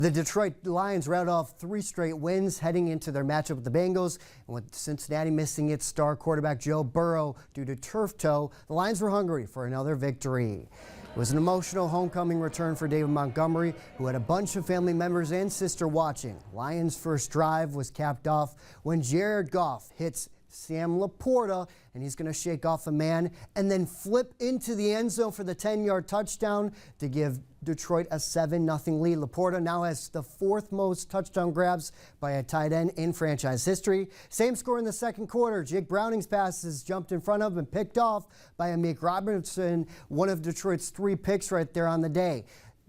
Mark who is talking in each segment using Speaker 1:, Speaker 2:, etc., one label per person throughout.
Speaker 1: The Detroit Lions rattled off 3 straight wins heading into their matchup with the Bengals. And with Cincinnati missing its star quarterback Joe Burrow due to turf toe, the Lions were hungry for another victory. It was an emotional homecoming return for David Montgomery, who had a bunch of family members and sister watching. Lions' first drive was capped off when Jared Goff hits Sam Laporta, and he's going to shake off a man and then flip into the end zone for the 10-yard touchdown to give Detroit a 7-0 lead. Laporta now has the 4th most touchdown grabs by a tight end in franchise history. Same score in the second quarter. Jake Browning's passes jumped in front of and picked off by Amik Robinson, one of Detroit's 3 picks right there on the day.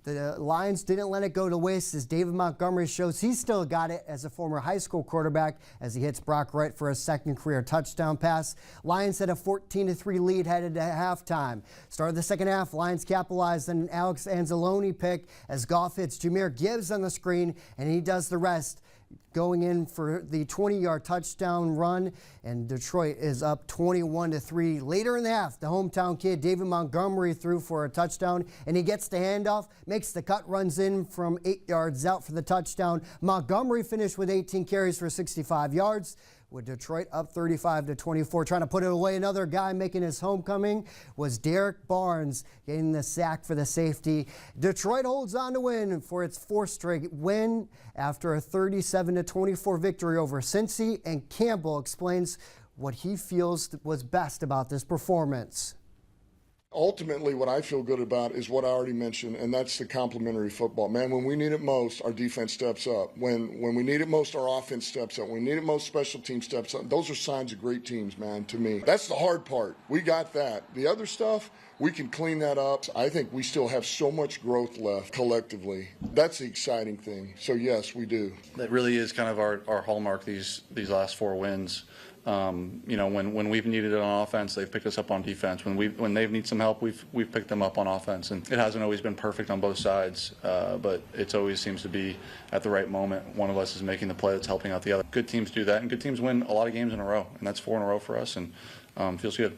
Speaker 1: The Lions didn't let it go to waste as David Montgomery shows he's still got it as a former high school quarterback as he hits Brock Wright for a 2nd career touchdown pass. Lions had a 14-3 lead headed to halftime. Start of the second half, Lions capitalized on an Alex Anzalone pick as Goff hits Jahmyr Gibbs on the screen, and he does the rest, going in for the 20-yard touchdown run, and Detroit is up 21-3. Later in the half, the hometown kid David Montgomery threw for a touchdown, and he gets the handoff, makes the cut, runs in from 8 yards out for the touchdown. Montgomery finished with 18 carries for 65 yards. With Detroit up 35-24, trying to put it away. Another guy making his homecoming was Derek Barnes, getting the sack for the safety. Detroit holds on to win for its 4th straight win after a 37-24 victory over Cincy, and Campbell explains what he feels was best about this performance.
Speaker 2: Ultimately, what I feel good about is what I already mentioned, and that's the complementary football. Man, when we need it most, our defense steps up. When we need it most, our offense steps up. When we need it most, special team steps up. Those are signs of great teams, man, to me. That's the hard part. We got that. The other stuff, we can clean that up. I think we still have so much growth left collectively. That's the exciting thing. So, yes, we do.
Speaker 3: That really is kind of our hallmark, these last 4 wins. You know, when we've needed it on offense, they've picked us up on defense. When they've needed some help, we've picked them up on offense. And it hasn't always been perfect on both sides, but it always seems to be at the right moment. One of us is making the play that's helping out the other. Good teams do that, and good teams win a lot of games in a row, and that's 4 in a row for us, and feels good.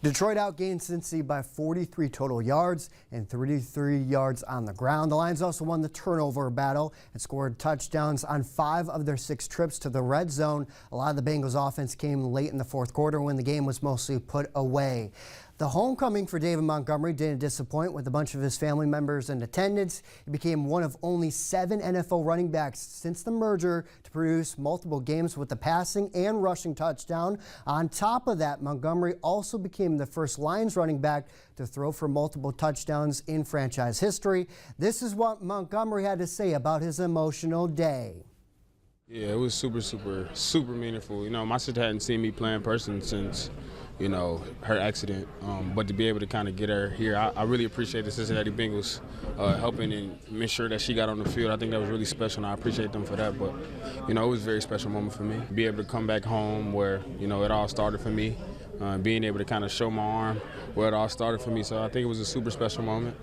Speaker 1: Detroit outgained Cincy by 43 total yards and 33 yards on the ground. The Lions also won the turnover battle and scored touchdowns on 5 of their 6 trips to the red zone. A lot of the Bengals offense came late in the 4th quarter when the game was mostly put away. The homecoming for David Montgomery didn't disappoint with a bunch of his family members in attendance. He became one of only 7 NFL running backs since the merger to produce multiple games with a passing and rushing touchdown. On top of that, Montgomery also became the first Lions running back to throw for multiple touchdowns in franchise history. This is what Montgomery had to say about his emotional day.
Speaker 4: Yeah, it was super meaningful. You know, my sister hadn't seen me play in person since, you know, her accident. But to be able to kind of get her here, I really appreciate the Cincinnati Bengals helping and make sure that she got on the field. I think that was really special, and I appreciate them for that. But, you know, it was a very special moment for me. Be able to come back home where, you know, it all started for me, being able to kind of show my arm where it all started for me. So I think it was a super special moment.